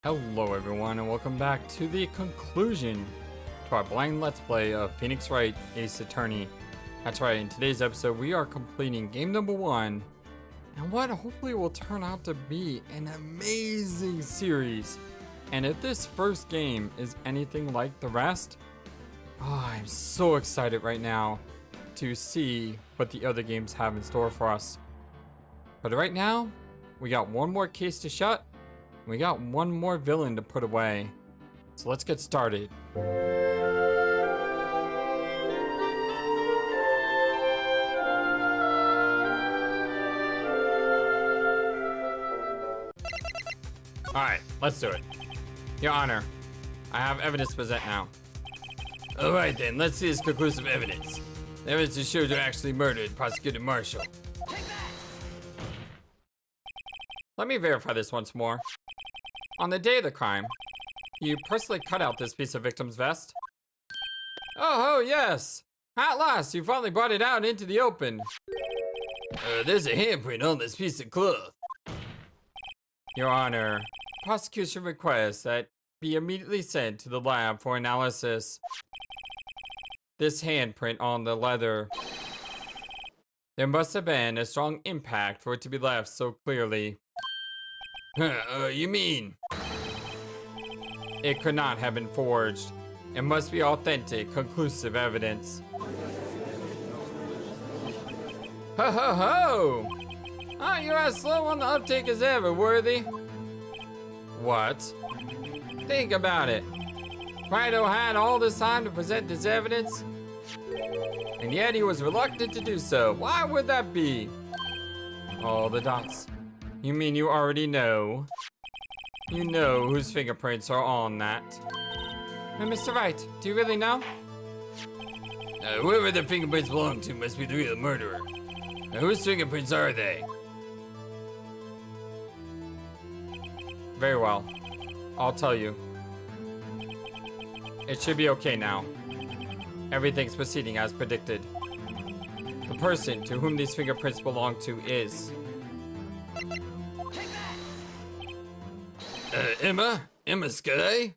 Hello everyone and welcome back to the conclusion to our blind let's play of Phoenix Wright Ace Attorney. That's right, in today's episode we are completing game number 1 and what hopefully will turn out to be an amazing series. And if this first game is anything like the rest, I'm so excited right now to see what the other games have in store for us. But right now, we got one more case to shut. We got one more villain to put away. So let's get started. Alright, let's do it. Your Honor, I have evidence to present now. Alright then, let's see this conclusive evidence. The evidence that shows you actually murdered Prosecutor Marshall. Let me verify this once more. On the day of the crime, you personally cut out this piece of victim's vest? Oh, yes! At last, you finally brought it out into the open. There's a handprint on this piece of cloth. Your Honor, prosecution requests that be immediately sent to the lab for analysis. This handprint on the leather. There must have been a strong impact for it to be left so clearly. You mean? It could not have been forged. It must be authentic, conclusive evidence. Ho ho ho! You're as slow on the uptake as ever, Worthy. What? Think about it. Rido had all this time to present this evidence, and yet he was reluctant to do so. Why would that be? All the dots. You mean you already know? You know whose fingerprints are on that. Mr. Wright, do you really know? Whoever the fingerprints belong to must be the real murderer. Whose fingerprints are they? Very well. I'll tell you. It should be okay now. Everything's proceeding as predicted. The person to whom these fingerprints belong to is... Emma Sky?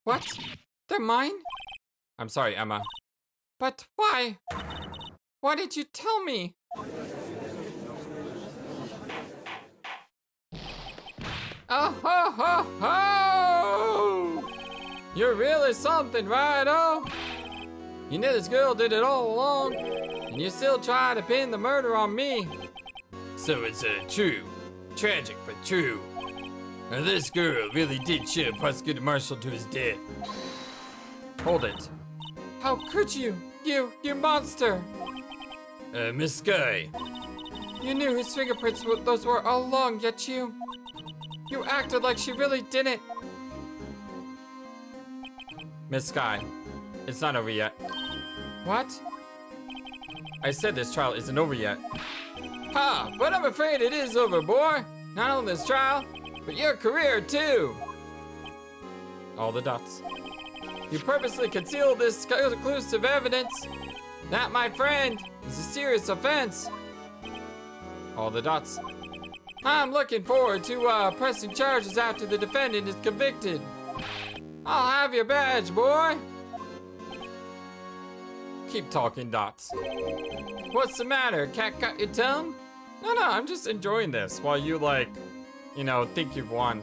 What? They're mine? I'm sorry, Emma. But why? Why did you tell me? Oh ho ho ho! You're really something, Rido. You knew this girl did it all along, and you still try to pin the murder on me. So it's true. Tragic, but true. This girl really did ship Prosecutor Marshall to his death. Hold it. How could you? You monster! Miss Sky. You knew whose fingerprints those were all along, yet you acted like she really didn't. Miss Sky, it's not over yet. What? I said this trial isn't over yet. Ha! But I'm afraid it is over, boy. Not only this trial, but your career, too! All the dots. You purposely concealed this conclusive evidence. That, my friend, is a serious offense. All the dots. I'm looking forward to pressing charges after the defendant is convicted. I'll have your badge, boy! Keep talking, dots. What's the matter? Cat got your tongue? No, I'm just enjoying this while you, like... you know, think you've won.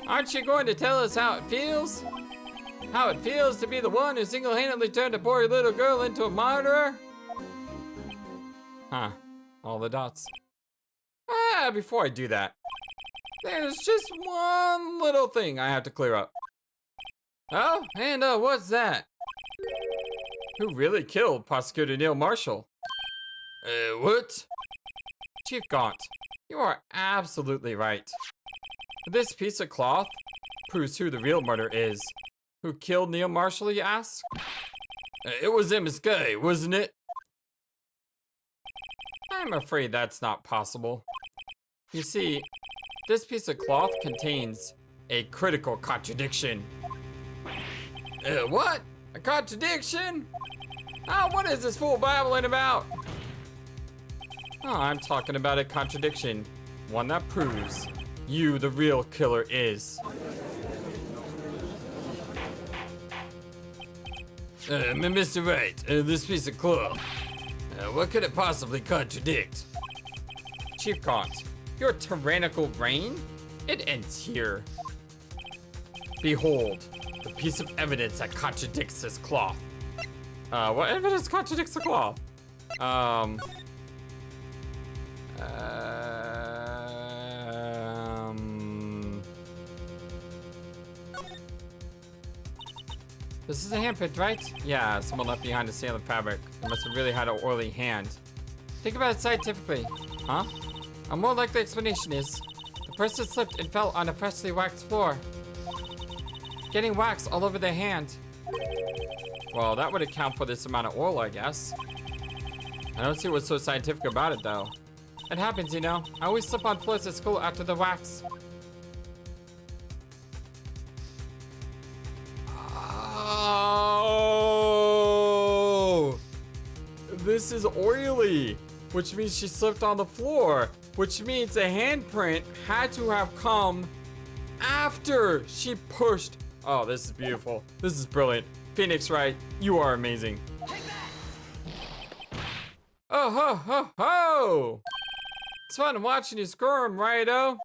Aren't you going to tell us how it feels? How it feels to be the one who single-handedly turned a poor little girl into a martyr? Huh. All the dots. Before I do that, there's just one little thing I have to clear up. Oh, and what's that? Who really killed Prosecutor Neil Marshall? What? Chief Gaunt. You are absolutely right. This piece of cloth proves who the real murderer is. Who killed Neil Marshall, you ask? It was Emma Sky, wasn't it? I'm afraid that's not possible. You see, this piece of cloth contains a critical contradiction. What? A contradiction? What is this fool babbling about? I'm talking about a contradiction. One that proves you, the real killer, is. Mr. Wright, this piece of cloth, what could it possibly contradict? Chief Gaunt, your tyrannical reign? It ends here. Behold, the piece of evidence that contradicts this cloth. What evidence contradicts the cloth? This is a handprint, right? Yeah, someone left behind a sail of fabric. They must have really had an oily hand. Think about it scientifically. Huh? A more likely explanation is the person slipped and fell on a freshly waxed floor, getting wax all over their hand. Well, that would account for this amount of oil, I guess. I don't see what's so scientific about it, though. It happens, you know. I always slip on floors at school after the wax. Oh! This is oily, which means she slipped on the floor, which means the handprint had to have come after she pushed. Oh, this is beautiful. This is brilliant. Phoenix Wright, you are amazing. Oh ho ho ho! It's fun watching you squirm, Righto.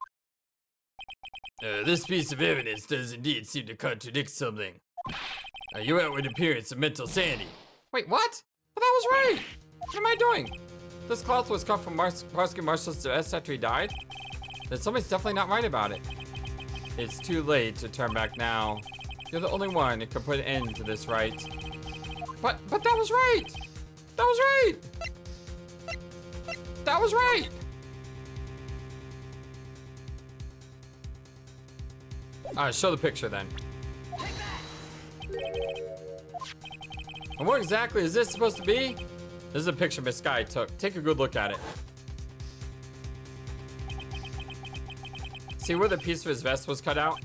This piece of evidence does indeed seem to contradict something. Your outward appearance of mental sanity. Wait, what? Well, that was right. What am I doing? This cloth was cut from Prosecutor Marshall's vest after he died? Then somebody's definitely not right about it. It's too late to turn back now. You're the only one who can put an end to this, right? But that was right! That was right! That was right! Show the picture then. And what exactly is this supposed to be? This is a picture Miss Sky took. Take a good look at it. See where the piece of his vest was cut out?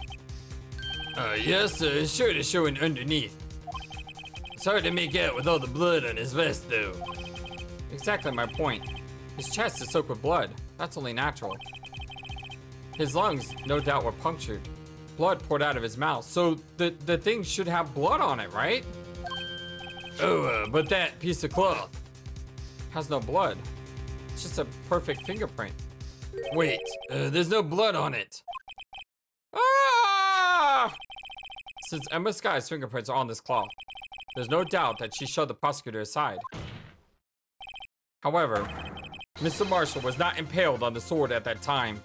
Yes, it's sure to show it underneath. It's hard to make out with all the blood on his vest, though. Exactly my point. His chest is soaked with blood. That's only natural. His lungs, no doubt, were punctured. Blood poured out of his mouth, so the thing should have blood on it, right? Oh, but that piece of cloth has no blood. It's just a perfect fingerprint. Wait, there's no blood on it. Ah! Since Emma Sky's fingerprints are on this cloth, there's no doubt that she showed the prosecutor aside. However, Mr. Marshall was not impaled on the sword at that time.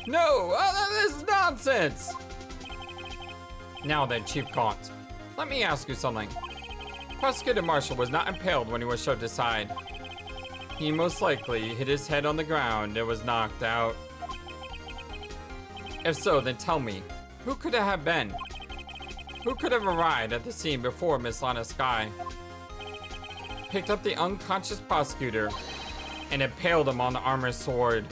No! This is nonsense! Now then, Chief Gaunt, let me ask you something. Prosecutor Marshall was not impaled when he was shoved aside. He most likely hit his head on the ground and was knocked out. If so, then tell me, who could it have been? Who could have arrived at the scene before Miss Lana Sky, picked up the unconscious prosecutor, and impaled him on the armored sword?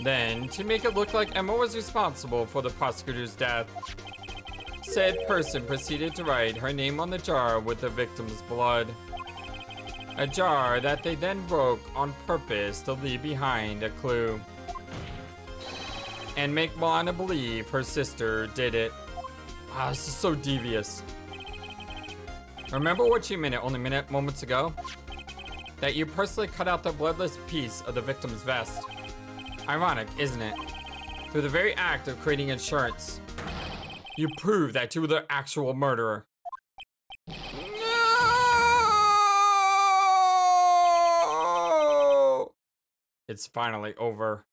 Then, to make it look like Emma was responsible for the prosecutor's death, said person proceeded to write her name on the jar with the victim's blood. A jar that they then broke on purpose to leave behind a clue. And make Lana believe her sister did it. This is so devious. Remember what you minute only moments ago? That you personally cut out the bloodless piece of the victim's vest. Ironic, isn't it? Through the very act of creating insurance, you prove that you were the actual murderer. No! It's finally over.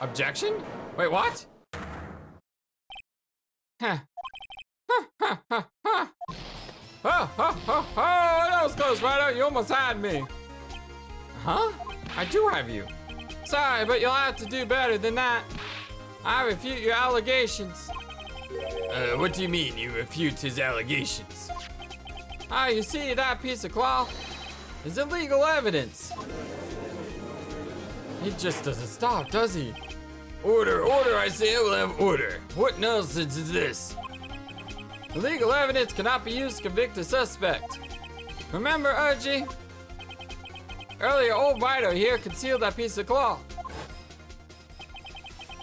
Objection? Wait, what? Huh. That was close, Righto. You almost had me. Huh? I do have you. Sorry, but you'll have to do better than that. I refute your allegations. What do you mean you refute his allegations? You see that piece of cloth is illegal evidence. He just doesn't stop, does he? Order, order, I say I will have order. What nonsense is this? Illegal evidence cannot be used to convict a suspect. Remember, Archie? Earlier, old Rido here concealed that piece of cloth.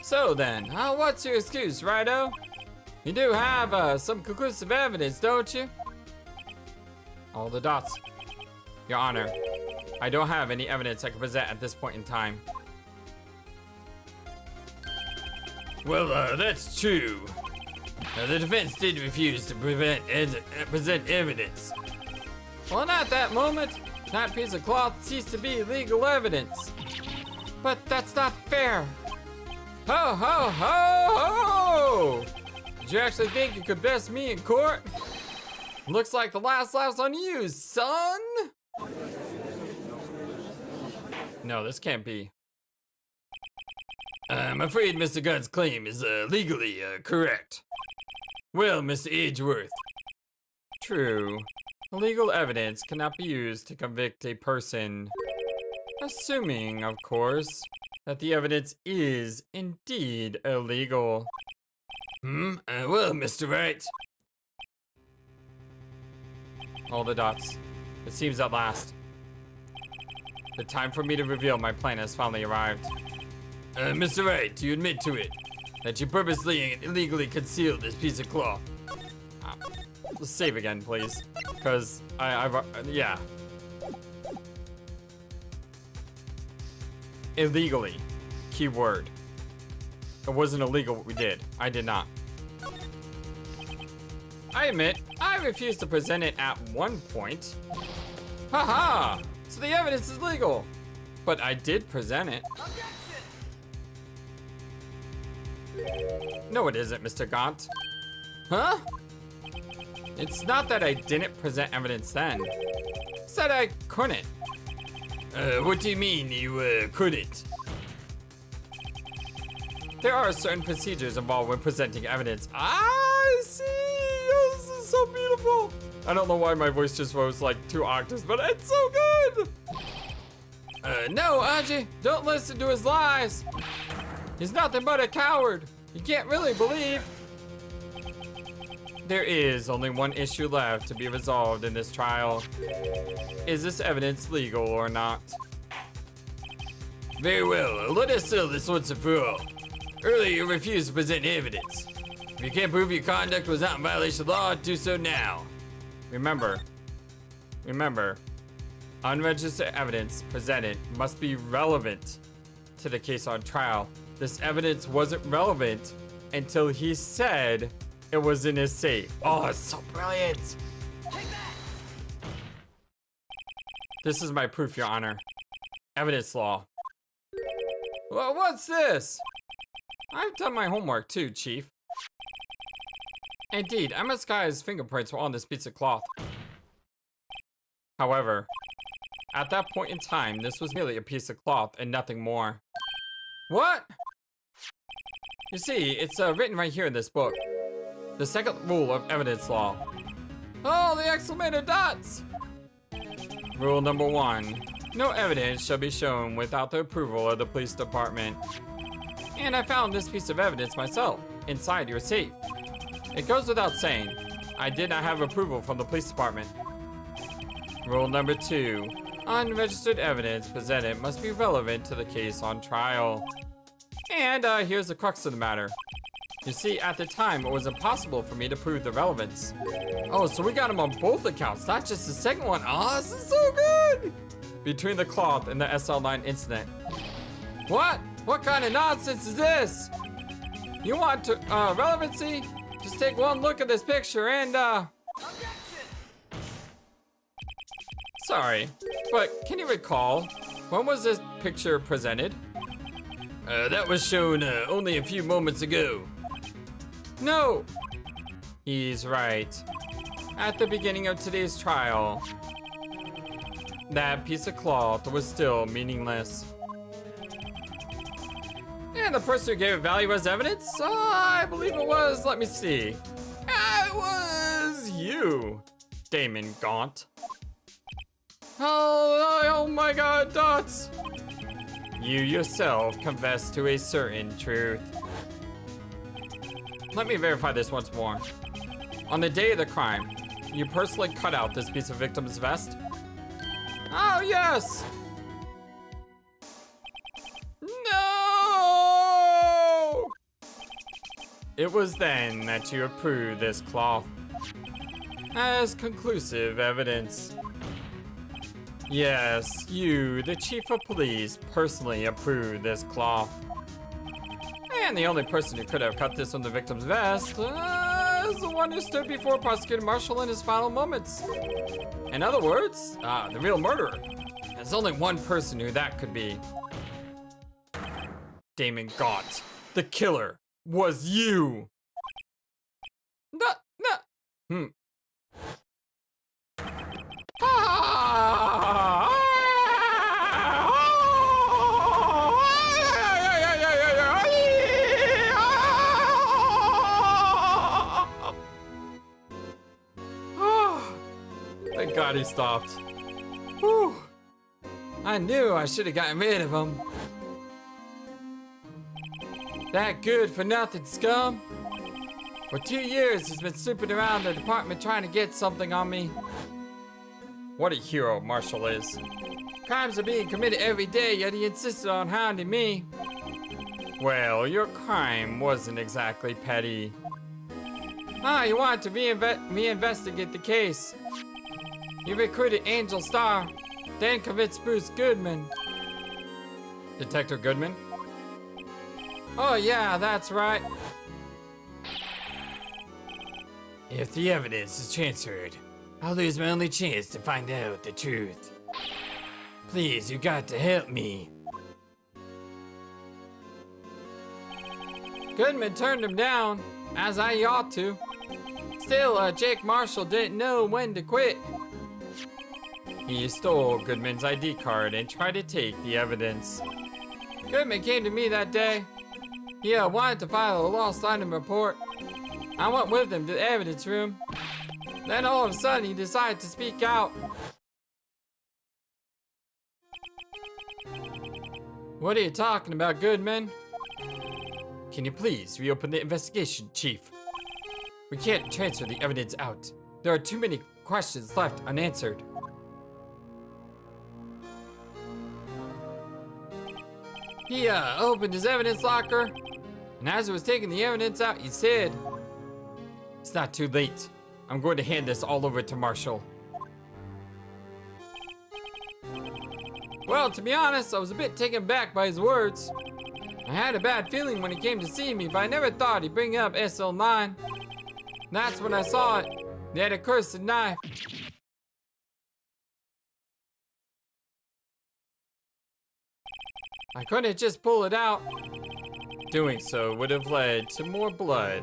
So then, what's your excuse, Rido? You do have some conclusive evidence, don't you? All the dots. Your Honor, I don't have any evidence I can present at this point in time. Well, that's true. The defense did refuse to present evidence. Well, not that moment. That piece of cloth ceased to be legal evidence. But that's not fair. Ho, ho, ho, ho! Did you actually think you could best me in court? Looks like the last laugh's on you, son! No, this can't be. I'm afraid Mr. Gunn's claim is legally correct. Well, Mr. Edgeworth. True. Legal evidence cannot be used to convict a person. Assuming, of course, that the evidence is indeed illegal. Well, Mr. Wright. All the dots. It seems at last. The time for me to reveal my plan has finally arrived. Mr. Wright, do you admit to it? That you purposely and illegally concealed this piece of cloth? Let's save again, please. Because yeah. Illegally. Key word. It wasn't illegal what we did. I did not. I admit, I refused to present it at one point. Haha! So the evidence is legal. But I did present it. No, it isn't, Mr. Gaunt. Huh? It's not that I didn't present evidence then. It's that I couldn't. What do you mean you couldn't? There are certain procedures involved when presenting evidence. I see! Oh, this is so beautiful! I don't know why my voice just rose like 2 octaves, but it's so good! No, Anji, don't listen to his lies! He's nothing but a coward! You can't really believe! There is only one issue left to be resolved in this trial. Is this evidence legal or not? Very well, let us settle this once and for all. Earlier you refused to present evidence. If you can't prove your conduct was not in violation of law, do so now. Remember, unregistered evidence presented must be relevant to the case on trial. This evidence wasn't relevant until he said it was in his safe. Oh, it's so brilliant. This is my proof, Your Honor. Evidence law. Well, what's this? I've done my homework too, Chief. Indeed, Emma's guy's fingerprints were on this piece of cloth. However, at that point in time, this was merely a piece of cloth and nothing more. What? You see, it's written right here in this book. The second rule of evidence law. Oh, the exclamated dots! Rule number 1. No evidence shall be shown without the approval of the police department. And I found this piece of evidence myself, inside your safe. It goes without saying, I did not have approval from the police department. Rule number 2. Unregistered evidence presented must be relevant to the case on trial. And here's the crux of the matter. You see, at the time, it was impossible for me to prove the relevance. Oh, so we got him on both accounts, not just the second one. Oh, this is so good! Between the cloth and the SL9 incident. What? What kind of nonsense is this? You want to, relevancy? Just take one look at this picture and, Sorry, but can you recall, when was this picture presented? That was shown, only a few moments ago. No! He's right. At the beginning of today's trial, that piece of cloth was still meaningless. And the person who gave it value as evidence? I believe it was, let me see. It was you, Damon Gaunt. Oh my god, Dots! You yourself confessed to a certain truth. Let me verify this once more. On the day of the crime, you personally cut out this piece of victim's vest? Oh, yes! No! It was then that you approved this cloth as conclusive evidence. Yes, you, the chief of police, personally approved this cloth. And the only person who could have cut this on the victim's vest is the one who stood before Prosecutor Marshall in his final moments. In other words, the real murderer. There's only one person who that could be. Damon Gott, the killer, was you. Thank God he stopped. Whew. I knew I should have gotten rid of him. That good for nothing scum. For 2 years he's been snooping around the department trying to get something on me. What a hero Marshall is. Crimes are being committed every day, yet he insisted on hounding me. Well, your crime wasn't exactly petty. You wanted to reinvestigate the case. You recruited Angel Starr, then convinced Bruce Goodman. Detective Goodman? Oh yeah, that's right. If the evidence is transferred, I'll lose my only chance to find out the truth. Please, you got to help me. Goodman turned him down, as I ought to. Still, Jake Marshall didn't know when to quit. He stole Goodman's ID card and tried to take the evidence. Goodman came to me that day. He wanted to file a lost item report. I went with him to the evidence room. Then all of a sudden he decided to speak out. What are you talking about, Goodman? Can you please reopen the investigation, Chief? We can't transfer the evidence out. There are too many questions left unanswered. He opened his evidence locker, and as he was taking the evidence out, he said, "It's not too late. I'm going to hand this all over to Marshall." Well, to be honest, I was a bit taken back by his words. I had a bad feeling when he came to see me, but I never thought he'd bring up SL9. That's when I saw it. They had a cursed knife. I couldn't just pull it out. Doing so would have led to more blood,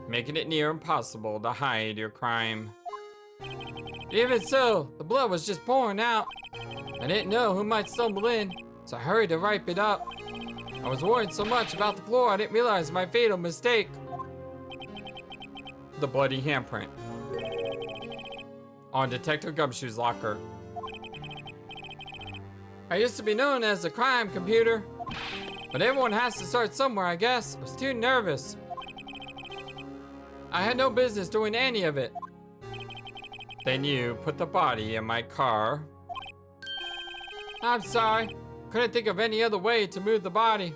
making it near impossible to hide your crime. Even so, the blood was just pouring out. I didn't know who might stumble in, so I hurried to wipe it up. I was worried so much about the floor I didn't realize my fatal mistake. The bloody handprint on Detective Gumshoe's locker. I used to be known as the crime computer, but everyone has to start somewhere, I guess. I was too nervous. I had no business doing any of it. Then you put the body in my car. I'm sorry. Couldn't think of any other way to move the body.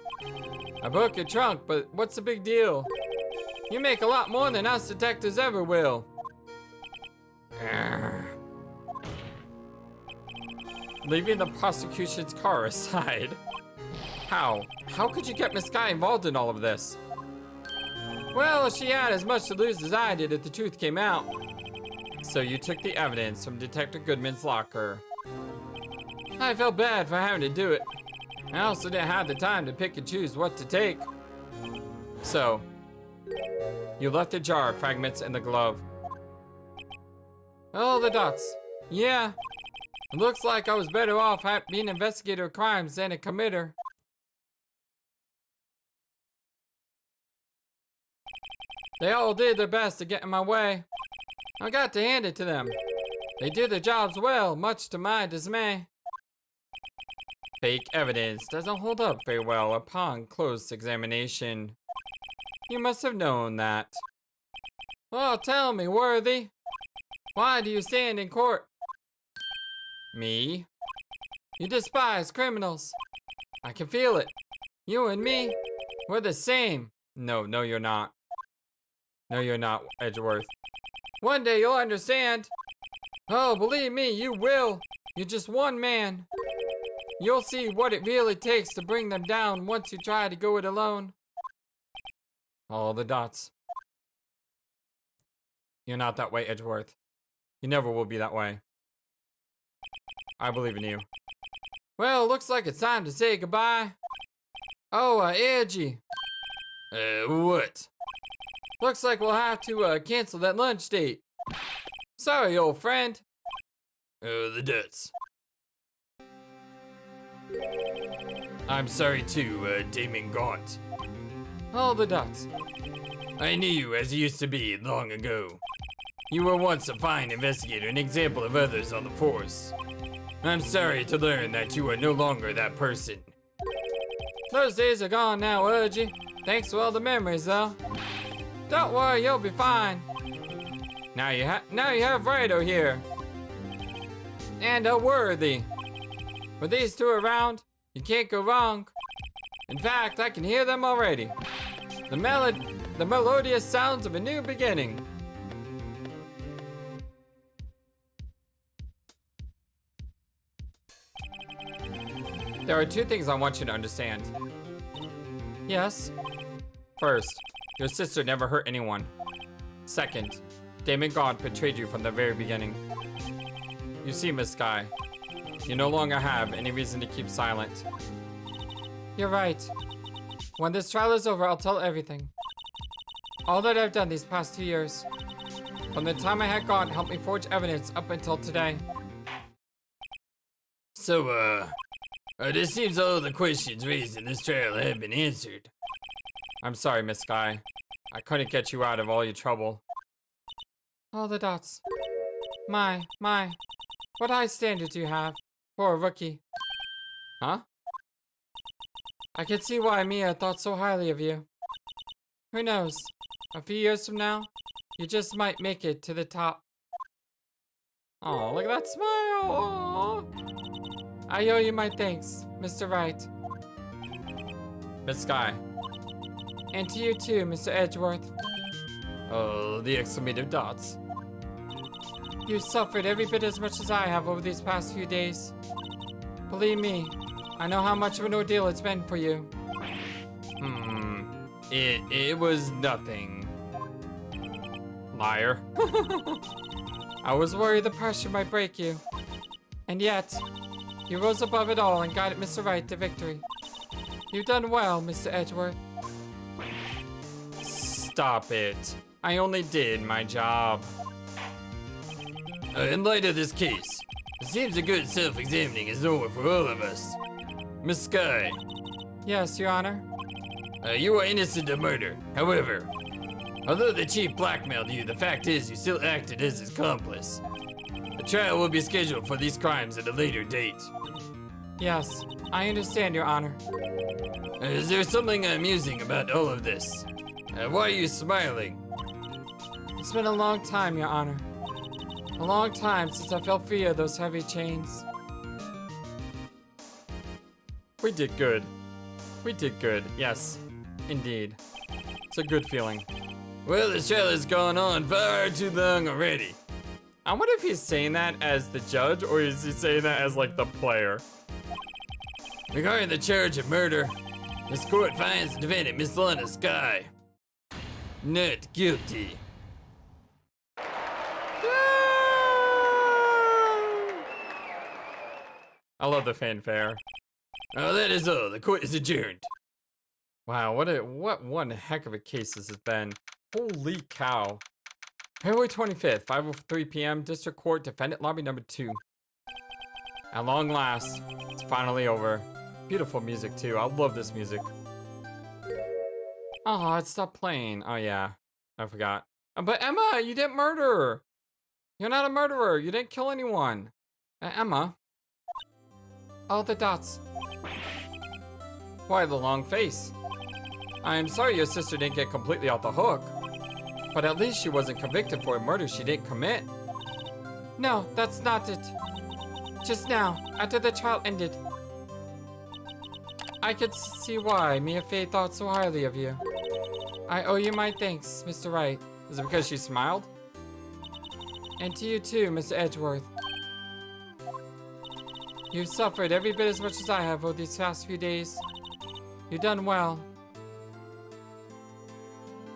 I broke your trunk, but what's the big deal? You make a lot more than us detectives ever will. Leaving the prosecution's car aside. How? How could you get Miss Guy involved in all of this? Well, she had as much to lose as I did if the truth came out. So you took the evidence from Detective Goodman's locker. I felt bad for having to do it. I also didn't have the time to pick and choose what to take. So, you left the jar of fragments in the glove. Oh, the dots. Yeah. It looks like I was better off being an investigator of crimes than a committer. They all did their best to get in my way. I got to hand it to them. They did their jobs well, much to my dismay. Fake evidence doesn't hold up very well upon close examination. You must have known that. Well, tell me, Worthy. Why do you stand in court? Me? You despise criminals. I can feel it. You and me, we're the same. No, you're not. No, you're not, Edgeworth. One day you'll understand. Oh, believe me, you will. You're just one man. You'll see what it really takes to bring them down once you try to go it alone. All the dots. You're not that way, Edgeworth. You never will be that way. I believe in you. Well, looks like it's time to say goodbye. Oh, Edgy. What? Looks like we'll have to cancel that lunch date. Sorry, old friend. The debts. I'm sorry too, Damon Gaunt. All the dots. I knew you as you used to be long ago. You were once a fine investigator, an example of others on the force. I'm sorry to learn that you are no longer that person. Those days are gone now, Urgy. Thanks for all the memories, though. Don't worry, you'll be fine. Now you have Righto here. And a Worthy. With these two around, you can't go wrong. In fact, I can hear them already. The melodious sounds of a new beginning. There are two things I want you to understand. Yes. First, your sister never hurt anyone. Second, Damon Gaunt betrayed you from the very beginning. You see, Miss Sky, you no longer have any reason to keep silent. You're right. When this trial is over, I'll tell everything. All that I've done these past 2 years. From the time I had Gaunt help me forge evidence up until today. So, it seems all the questions raised in this trial have been answered. I'm sorry, Miss Sky. I couldn't get you out of all your trouble. All the dots. My. What high standards you have for a rookie. Huh? I can see why Mia thought so highly of you. Who knows? A few years from now, you just might make it to the top. Oh, look at that smile. Aww. I owe you my thanks, Mr. Wright. Miss Sky. And to you too, Mr. Edgeworth. Oh, the exclamative dots. You suffered every bit as much as I have over these past few days. Believe me, I know how much of an ordeal it's been for you. It was nothing. Liar. I was worried the pressure might break you. And yet, you rose above it all and guided Mr. Wright to victory. You've done well, Mr. Edgeworth. Stop it. I only did my job. In light of this case, it seems a good self-examining is over for all of us. Miss Sky. Yes, Your Honor. You are innocent of murder. However, although the chief blackmailed you, the fact is you still acted as his accomplice. The trial will be scheduled for these crimes at a later date. Yes, I understand, Your Honor. Is there something amusing about all of this? Why are you smiling? It's been a long time, Your Honor. A long time since I felt free of those heavy chains. We did good. We did good, yes. Indeed. It's a good feeling. Well, the trial has gone on far too long already. I wonder if he's saying that as the judge, or is he saying that as, like, the player? Regarding the charge of murder, this court finds the defendant, Miss Lana Sky, not guilty. I love the fanfare. Oh, that is all. The court is adjourned. Wow, what one heck of a case this has been. Holy cow. February 25th, 5:03 p.m., District Court, Defendant Lobby number 2. At long last, it's finally over. Beautiful music too. I love this music. Oh, it stopped playing. Oh yeah, I forgot. But Emma, you didn't murder her. You're not a murderer. You didn't kill anyone. Emma. All the dots. Why the long face? I am sorry your sister didn't get completely off the hook. But at least she wasn't convicted for a murder she didn't commit. No, that's not it. Just now, after the trial ended, I could see why Mia Fey thought so highly of you. I owe you my thanks, Mr. Wright. Is it because she smiled? And to you too, Mr. Edgeworth. You've suffered every bit as much as I have over these past few days. You've done well.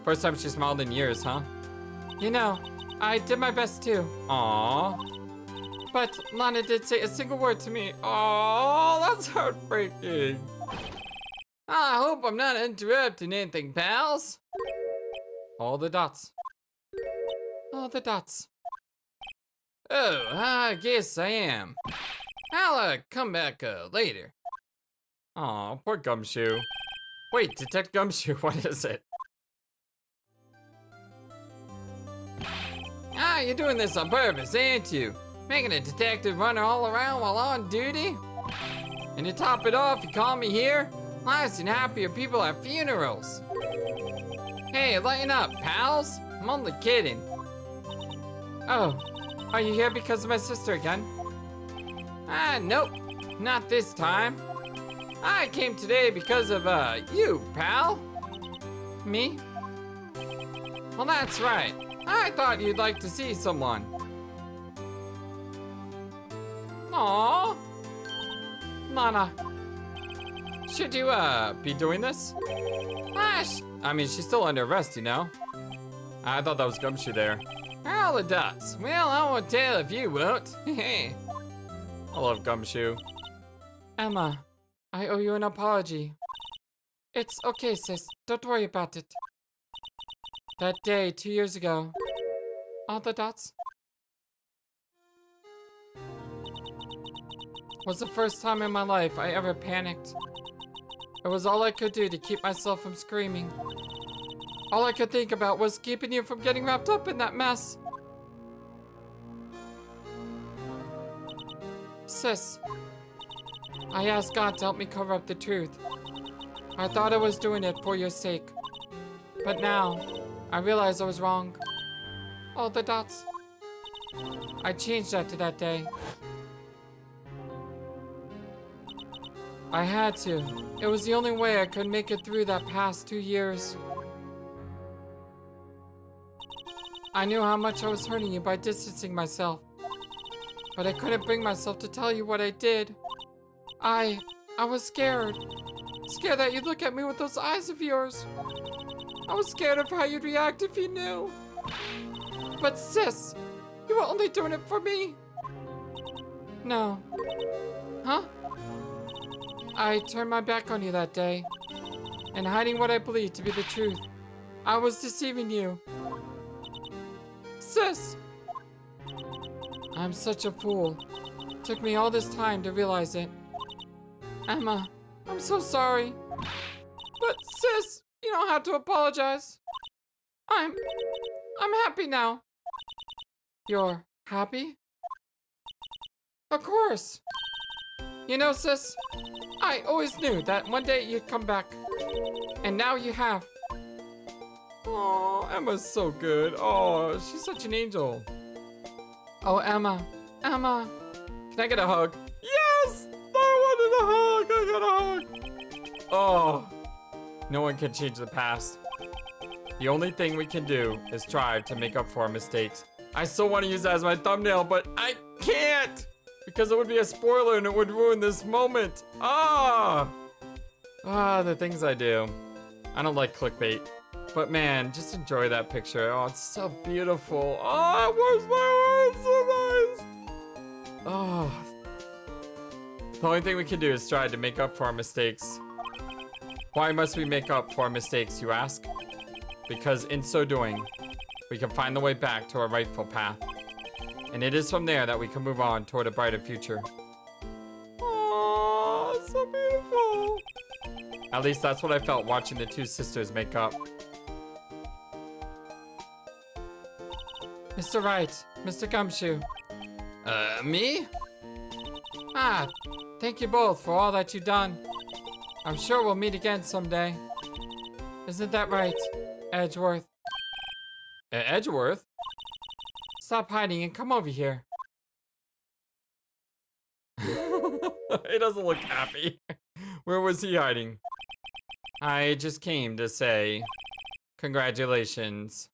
First time she smiled in years, huh? You know, I did my best too. Aww. But Lana did say a single word to me. Oh, that's heartbreaking. I hope I'm not interrupting anything, pals. All the dots. All the dots. Oh, I guess I am. I'll come back later. Aw, poor Gumshoe. Wait, Detective Gumshoe, what is it? Ah, you're doing this on purpose, ain't you? Making a detective run all around while on duty? And to top it off, you call me here? Nice and happier people at funerals. Hey, lighten up, pals. I'm only kidding. Oh, are you here because of my sister again? Ah, nope, not this time. I came today because of, you, pal. Me? Well, that's right. I thought you'd like to see someone. Aww. Lana. Should you, be doing this? I mean, she's still under arrest, you know? I thought that was Gumshoe there. All the dots. Well, I won't tell if you won't. I love Gumshoe. Emma, I owe you an apology. It's okay, sis. Don't worry about it. That day, 2 years ago. All the dots. Was the first time in my life I ever panicked. It was all I could do to keep myself from screaming. All I could think about was keeping you from getting wrapped up in that mess. Sis, I asked God to help me cover up the truth. I thought I was doing it for your sake. But now, I realize I was wrong. All the dots. I changed after that day. I had to. It was the only way I could make it through that past 2 years. I knew how much I was hurting you by distancing myself. But I couldn't bring myself to tell you what I did. I was scared. Scared that you'd look at me with those eyes of yours. I was scared of how you'd react if you knew. But sis, you were only doing it for me. No. Huh? I turned my back on you that day. And hiding what I believed to be the truth. I was deceiving you. Sis! I'm such a fool. It took me all this time to realize it. Emma, I'm so sorry. But sis, you don't have to apologize. I'm happy now. You're happy? Of course. You know, sis, I always knew that one day you'd come back. And now you have. Oh, Emma's so good. Oh, she's such an angel. Oh, Emma. Emma. Can I get a hug? Yes! I wanted a hug. I got a hug. Oh. No one can change the past. The only thing we can do is try to make up for our mistakes. I still want to use that as my thumbnail, but I can't! Because it would be a spoiler and it would ruin this moment. The things I do. I don't like clickbait. But man, just enjoy that picture. Oh, it's so beautiful. Oh, where's my eyes? So nice. Oh. The only thing we can do is try to make up for our mistakes. Why must we make up for our mistakes, you ask? Because in so doing, we can find the way back to our rightful path. And it is from there that we can move on toward a brighter future. Oh, so beautiful. At least that's what I felt watching the two sisters make up. Mr. Wright, Mr. Gumshoe. Me? Thank you both for all that you've done. I'm sure we'll meet again someday. Isn't that right, Edgeworth? Edgeworth? Stop hiding and come over here. He doesn't look happy. Where was he hiding? I just came to say congratulations.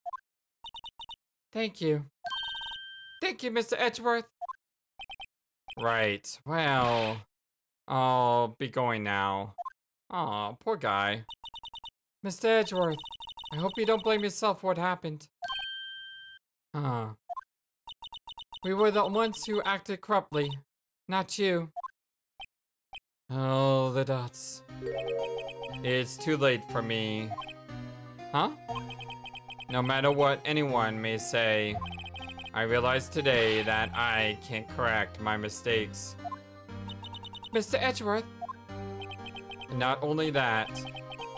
Thank you. Thank you, Mr. Edgeworth. Right. Well, I'll be going now. Aw, poor guy. Mr. Edgeworth, I hope you don't blame yourself for what happened. We were the ones who acted corruptly, not you. Oh, the dots. It's too late for me. Huh? No matter what anyone may say, I realize today that I can't correct my mistakes. Mr. Edgeworth? Not only that,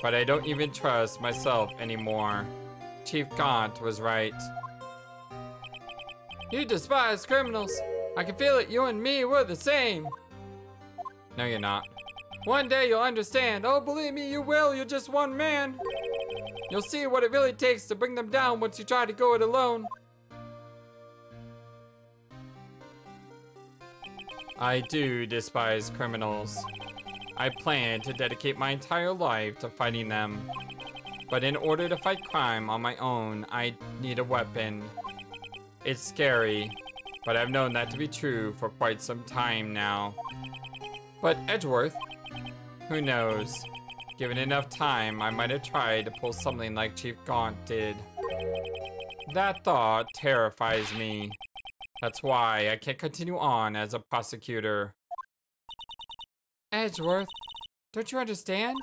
but I don't even trust myself anymore. Chief Gaunt was right. You despise criminals. I can feel it, you and me, we're the same. No, you're not. One day you'll understand. Oh, believe me, you will. You're just one man. You'll see what it really takes to bring them down once you try to go it alone. I do despise criminals. I plan to dedicate my entire life to fighting them. But in order to fight crime on my own, I need a weapon. It's scary, but I've known that to be true for quite some time now. But Edgeworth, who knows? Given enough time, I might have tried to pull something like Chief Gaunt did. That thought terrifies me. That's why I can't continue on as a prosecutor. Edgeworth, don't you understand?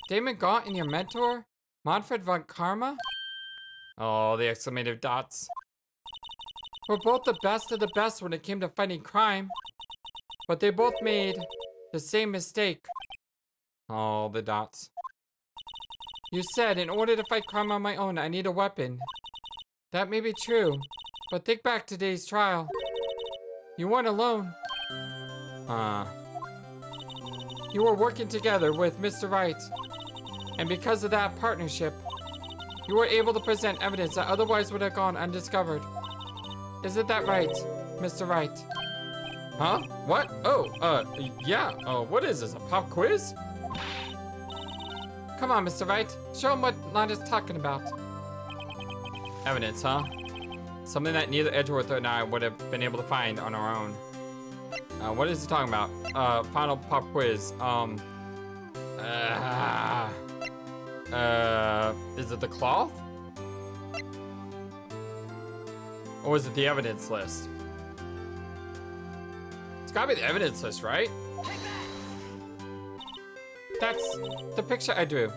Damon Gaunt and your mentor, Manfred von Karma? Oh, the exclamative dots. We're both the best of the best when it came to fighting crime. But they both made the same mistake. Oh, the dots. You said in order to fight crime on my own, I need a weapon. That may be true, but think back to today's trial. You weren't alone. You were working together with Mr. Wright. And because of that partnership, you were able to present evidence that otherwise would have gone undiscovered. Isn't that right, Mr. Wright? Huh? What? Oh, yeah. Oh, what is this, a pop quiz? Come on, Mr. Wright. Show him what Londa's talking about. Evidence, huh? Something that neither Edgeworth and I would have been able to find on our own. What is he talking about? Final pop quiz. Is it the cloth? Or is it the evidence list? It's gotta be the evidence list, right? That's the picture I drew.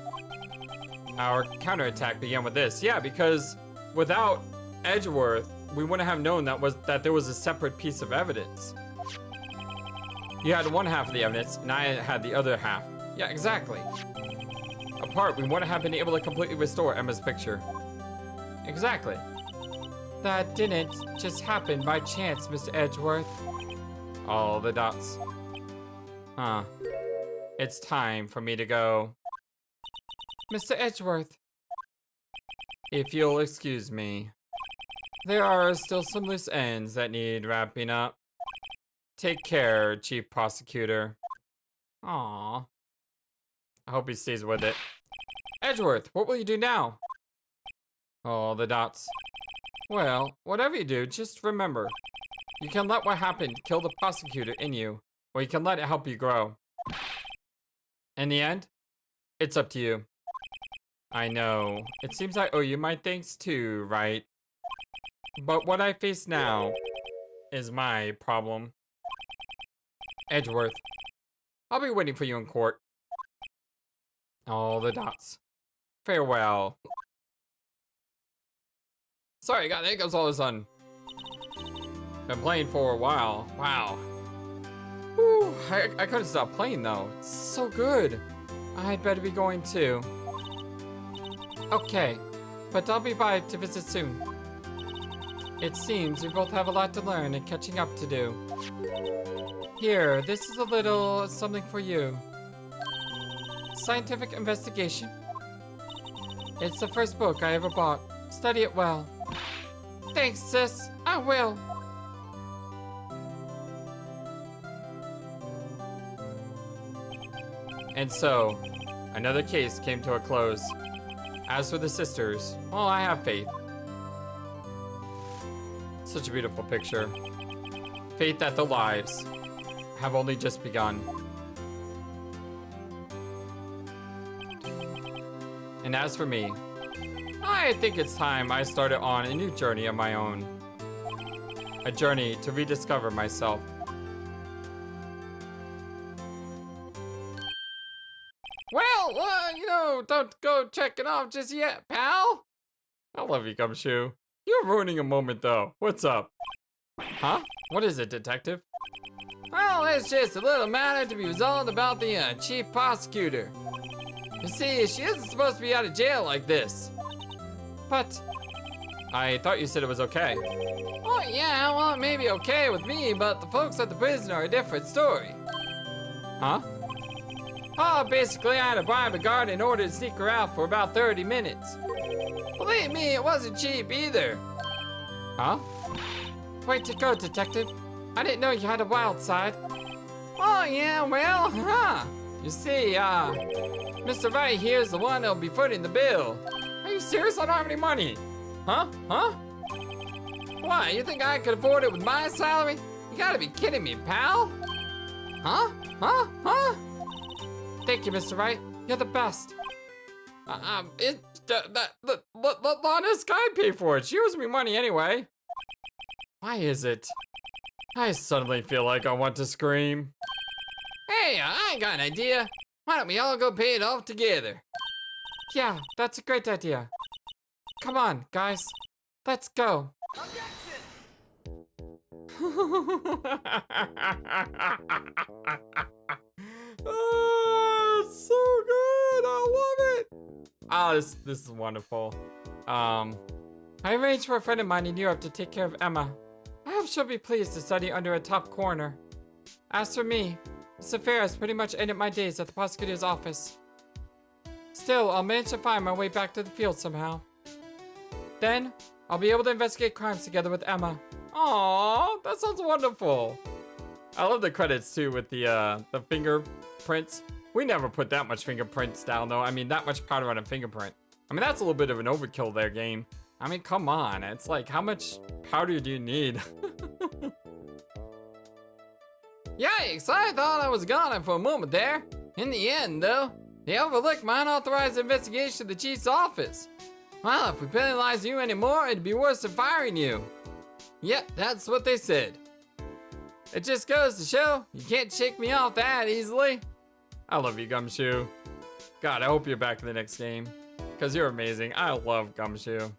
Our counterattack began with this. Yeah, because without Edgeworth, we wouldn't have known that there was a separate piece of evidence. You had one half of the evidence, and I had the other half. Yeah, exactly. Apart, we wouldn't have been able to completely restore Emma's picture. Exactly. That didn't just happen by chance, Mr. Edgeworth. All the dots. Huh. It's time for me to go. Mr. Edgeworth. If you'll excuse me. There are still some loose ends that need wrapping up. Take care, Chief Prosecutor. Aww. I hope he stays with it. Edgeworth, what will you do now? Oh, the dots. Well, whatever you do, just remember. You can let what happened kill the prosecutor in you, or you can let it help you grow. In the end, it's up to you. I know. It seems I owe you my thanks too, right? But what I face now is my problem. Edgeworth, I'll be waiting for you in court. All the dots. Farewell. Sorry, I got hiccups all of a sudden. Been playing for a while. Wow. Whew, I couldn't stop playing though. It's so good. I'd better be going too. Okay, but I'll be by to visit soon. It seems we both have a lot to learn and catching up to do. Here, this is a little something for you. Scientific investigation. It's the first book I ever bought. Study it well. Thanks, sis. I will. And so, another case came to a close. As for the sisters, well, I have faith. Such a beautiful picture. Faith that their lives have only just begun. And as for me, I think it's time I started on a new journey of my own. A journey to rediscover myself. Well, you know, don't go checking off just yet, pal. I love you, Gumshoe. You're ruining a moment, though. What's up? Huh? What is it, detective? Well, it's just a little matter to be resolved about the chief prosecutor. You see, she isn't supposed to be out of jail like this. But I thought you said it was okay. Oh, yeah, well, it may be okay with me, but the folks at the prison are a different story. Huh? Oh, basically, I had to bribe a guard in order to sneak her out for about 30 minutes. Believe me, it wasn't cheap either. Huh? Way to go, detective. I didn't know you had a wild side. Oh, yeah, well, huh. You see, Mr. Wright here's the one that'll be footing the bill. Are you serious? I don't have any money. Huh? Huh? Why, you think I could afford it with my salary? You gotta be kidding me, pal. Huh? Huh? Huh? Thank you, Mr. Wright. You're the best. Let this guy pay for it. She owes me money anyway. Why is it? I suddenly feel like I want to scream. Hey, I got an idea. Why don't we all go pay it off together? Yeah, that's a great idea. Come on, guys. Let's go. Oh, it's so good. I love it. Oh, this is wonderful. I arranged for a friend of mine in Europe to take care of Emma. I hope she'll be pleased to study under a top coroner. As for me, this affair has pretty much ended my days at the prosecutor's office. Still, I'll manage to find my way back to the field somehow. Then, I'll be able to investigate crimes together with Emma. Aww, that sounds wonderful. I love the credits too with the fingerprints. We never put that much fingerprints down though. I mean, that much powder on a fingerprint. I mean, that's a little bit of an overkill there, game. I mean, come on. It's like, how much powder do you need? Yikes, I thought I was gone for a moment there. In the end, though, they overlooked my unauthorized investigation of the chief's office. Well, if we penalize you anymore, it'd be worse than firing you. Yep, that's what they said. It just goes to show, you can't shake me off that easily. I love you, Gumshoe. God, I hope you're back in the next game, because you're amazing. I love Gumshoe.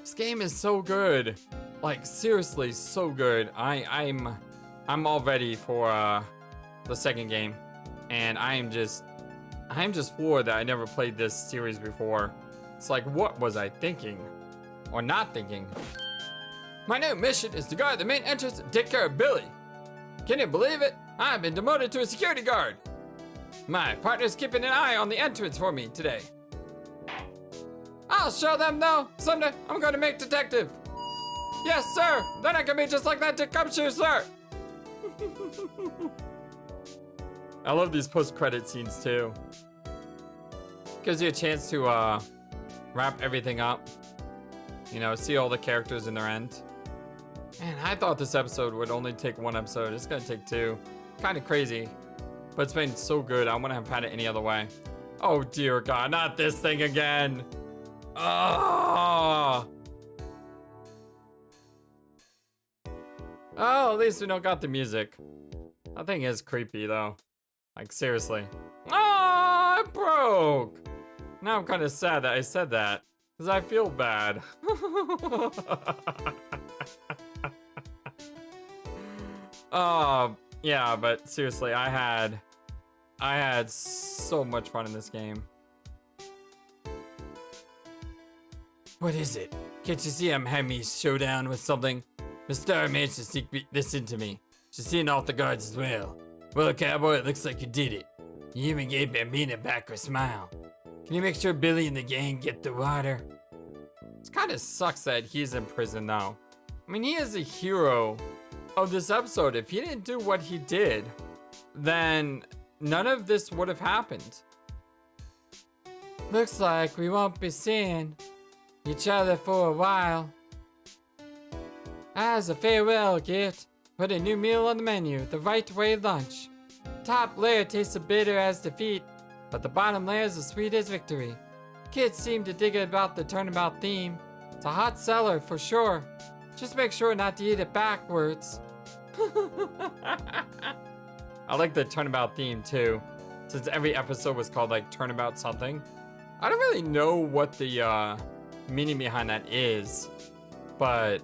This game is so good. Like, seriously, so good. I'm all ready for the second game. And I'm just floored that I never played this series before. It's like, what was I thinking? Or not thinking? My new mission is to guard the main entrance and take care of Billy. Can you believe it? I've been demoted to a security guard. My partner's keeping an eye on the entrance for me today. I'll show them though. Someday I'm going to make detective. Yes, sir. Then I can be just like that Dick Gumshoe, sir. I love these post-credit scenes too. Gives you a chance to wrap everything up. You know, see all the characters in their end. Man, I thought this episode would only take one episode. It's gonna take two. Kind of crazy, but it's been so good. I wouldn't have had it any other way. Oh dear God, not this thing again. Oh, at least we don't got the music. That thing is creepy though. Like seriously. Oh, it broke. Now I'm kind of sad that I said that, because I feel bad. Yeah, but seriously, I had so much fun in this game. What is it? Can't you see I'm having me showdown with something? The star managed to sneak this into me. She's seeing off the guards as well. Well, cowboy, it looks like you did it. You even gave Bambina back her smile. Can you make sure Billy and the gang get the water? It kind of sucks that he's in prison now. I mean, he is a hero of this episode. If he didn't do what he did, then none of this would have happened. Looks like we won't be seeing each other for a while. As a farewell gift, put a new meal on the menu, the right way lunch. Top layer tastes bitter as defeat, but the bottom layer is as sweet as victory. Kids seem to dig about the turnabout theme. It's a hot seller for sure. Just make sure not to eat it backwards. I like the turnabout theme too, since every episode was called like turnabout something. I don't really know what the meaning behind that is, but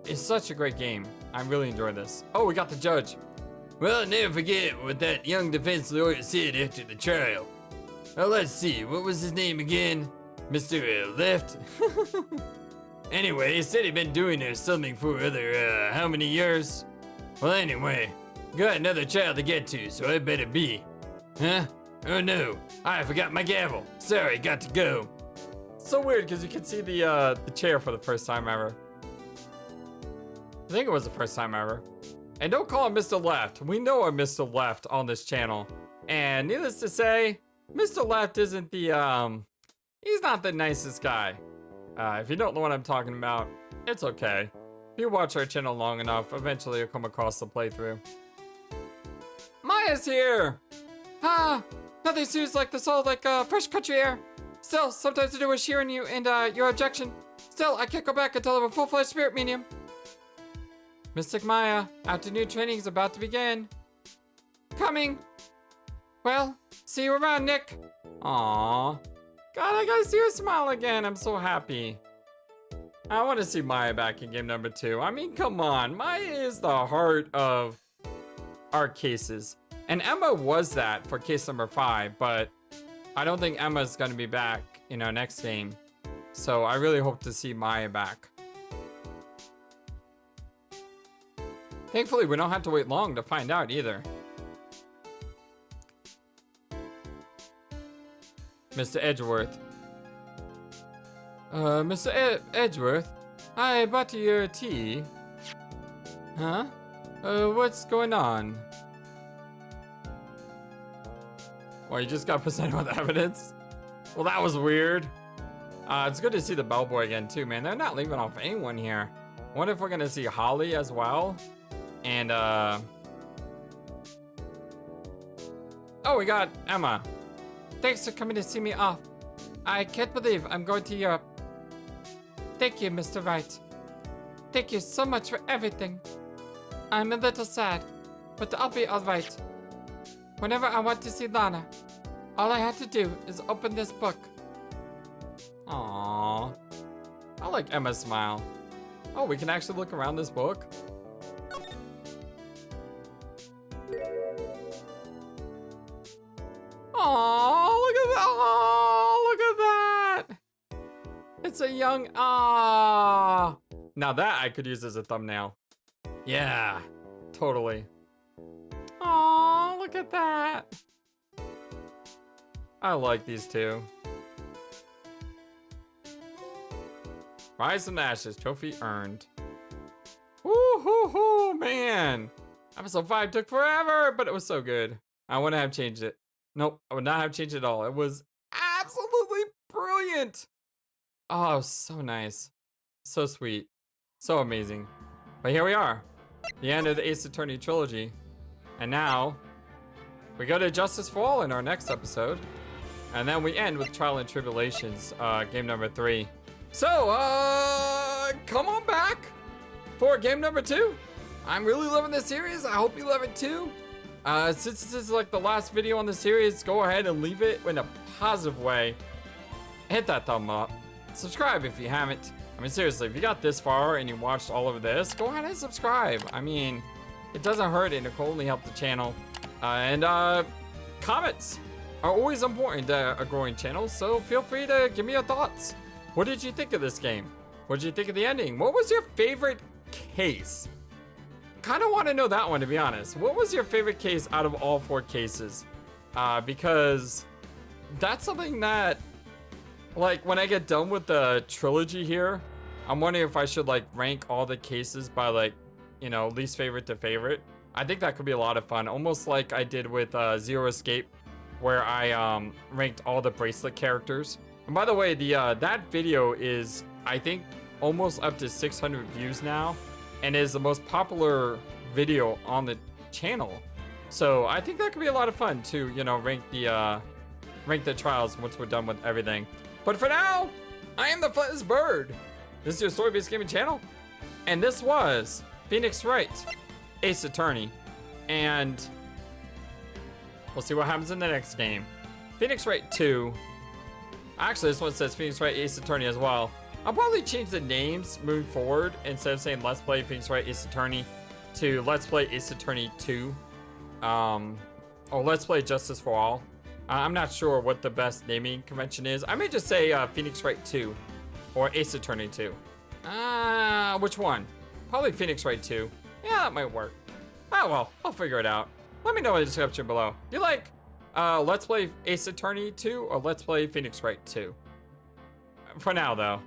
it's such a great game. I really enjoy this. Oh, we got the judge. Well, I'll never forget what that young defense lawyer said after the trial. Well, let's see, what was his name again? Mr. Left? Anyway, he said he'd been doing something for other, how many years? Well, anyway, got another trial to get to, so I better be. Huh? Oh no, I forgot my gavel. Sorry, got to go. So weird, because you can see the chair for the first time ever. I think it was the first time ever. And don't call him Mr. Left. We know a Mr. Left on this channel. And needless to say, Mr. Left isn't the, he's not the nicest guy. If you don't know what I'm talking about, it's okay. If you watch our channel long enough, eventually you'll come across the playthrough. Maya's here! Ah, nothing soothes like the soul like fresh country air. Still, sometimes I do wish hearing you and your objection. Still, I can't go back until I'm a full-fledged spirit medium. Mystic Maya, afternoon training is about to begin. Coming. Well, see you around, Nick. Aww. God, I gotta see her smile again. I'm so happy. I want to see Maya back in game number 2. I mean, come on. Maya is the heart of our cases. And Emma was that for case number 5, but I don't think Emma's gonna be back in our next game. So I really hope to see Maya back. Thankfully, we don't have to wait long to find out either. Mr. Edgeworth. Mr. Edgeworth, I bought you your tea. Huh? What's going on? Well, you just got presented with evidence? Well, that was weird. It's good to see the bellboy again too, man. They're not leaving off anyone here. Wonder if we're gonna see Holly as well. And, oh, we got Emma. Thanks for coming to see me off. I can't believe I'm going to Europe. Thank you, Mr. Wright. Thank you so much for everything. I'm a little sad, but I'll be alright. Whenever I want to see Lana, all I have to do is open this book. Aww. I like Emma's smile. Oh, we can actually look around this book? Oh, look at that! Oh, look at that! It's a young Now that I could use as a thumbnail. Yeah, totally. Oh, look at that! I like these two. Rise from the Ashes, trophy earned. Woo-hoo-hoo, man! Episode 5 took forever, but it was so good. I wouldn't have changed it. Nope, I would not have changed it at all. It was absolutely brilliant. Oh, so nice. So sweet. So amazing. But here we are. The end of the Ace Attorney trilogy. And now, we go to Justice for All in our next episode. And then we end with Trial and Tribulations, game number 3. So, come on back for game number 2. I'm really loving this series. I hope you love it too. Since this is like the last video on the series, go ahead and leave it in a positive way. Hit that thumb up. Subscribe if you haven't. I mean, seriously, if you got this far and you watched all of this, go ahead and subscribe. I mean, it doesn't hurt and it will only help the channel. Comments are always important to a growing channel, so feel free to give me your thoughts. What did you think of this game? What did you think of the ending? What was your favorite case? Kind of want to know that one, to be honest. What was your favorite case out of all 4 cases? Because that's something that Like, when I get done with the trilogy here, I'm wondering if I should, like, rank all the cases by, like, you know, least favorite to favorite. I think that could be a lot of fun. Almost like I did with Zero Escape, where I ranked all the bracelet characters. And by the way, the that video is, I think, almost up to 600 views now, and is the most popular video on the channel. So I think that could be a lot of fun to, you know, rank the trials once we're done with everything. But for now, I am the FlightlessBird. This is your story-based gaming channel, and this was Phoenix Wright Ace Attorney, and we'll see what happens in the next game. Phoenix Wright 2. Actually, this one says Phoenix Wright Ace Attorney as well. I'll probably change the names moving forward. Instead of saying Let's Play Phoenix Wright Ace Attorney to Let's Play Ace Attorney 2. Or Let's Play Justice for All. I'm not sure what the best naming convention is. I may just say Phoenix Wright 2 or Ace Attorney 2. Which one? Probably Phoenix Wright 2. Yeah, that might work. Oh well, I'll figure it out. Let me know in the description below. Do you like Let's Play Ace Attorney 2 or Let's Play Phoenix Wright 2? For now though,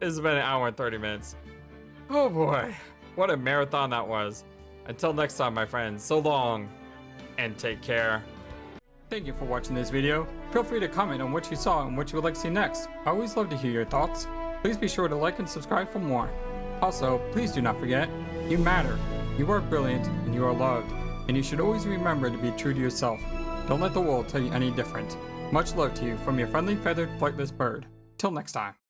it's been an hour and 30 minutes. Oh boy, what a marathon that was. Until next time, my friends, so long and take care. Thank you for watching this video. Feel free to comment on what you saw and what you would like to see next. I always love to hear your thoughts. Please be sure to like and subscribe for more. Also, please do not forget, you matter, you are brilliant, and you are loved. And you should always remember to be true to yourself. Don't let the world tell you any different. Much love to you from your friendly feathered flightless bird. Till next time.